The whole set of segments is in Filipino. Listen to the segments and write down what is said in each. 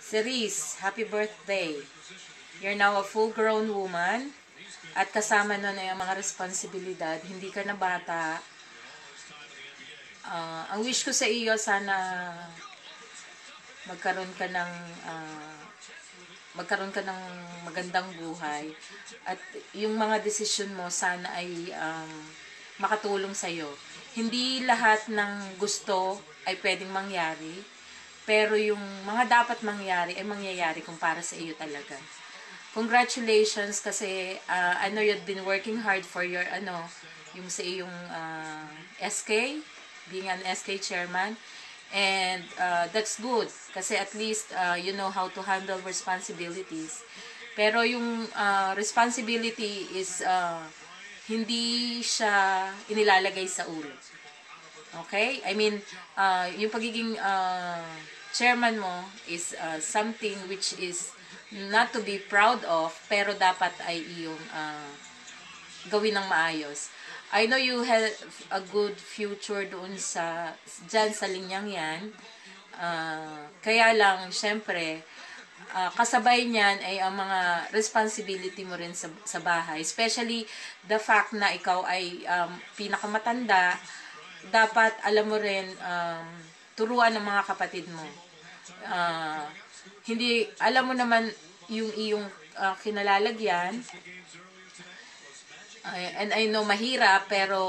Cerise, happy birthday. You're now a full-grown woman at kasama nun ay ang mga responsibilidad. Hindi ka na bata. Ang wish ko sa iyo, sana magkaroon ka ng magandang buhay at yung mga desisyon mo sana ay makatulong sa iyo. Hindi lahat ng gusto ay pwedeng mangyari, pero yung mga dapat mangyari ay mangyayari kung para sa iyo talaga. Congratulations kasi I know you've been working hard for your yung sa iyong SK, being an SK chairman. And that's good kasi at least you know how to handle responsibilities. Pero yung responsibility is hindi siya inilalagay sa ulo. Okay? I mean, yung pagiging chairman mo is something which is not to be proud of, pero dapat ay iyong gawin ng maayos. I know you have a good future doon dyan sa linyang yan. Kaya lang, syempre, kasabay niyan ay ang mga responsibility mo rin sa bahay. Especially the fact na ikaw ay pinakamatanda, dapat alam mo rin turuan ng mga kapatid mo. Hindi, alam mo naman yung iyong kinalalagyan. And I know mahirap, pero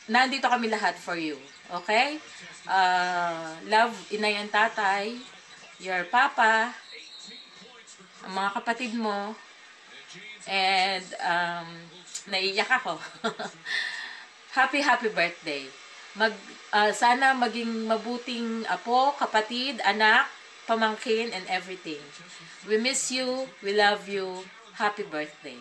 nandito kami lahat for you. Okay? Love, inay and tatay, your papa, ang mga kapatid mo, and naiiyak ako. Happy birthday. Sana maging mabuting apo, kapatid, anak, pamangkin, and everything. We miss you. We love you. Happy birthday.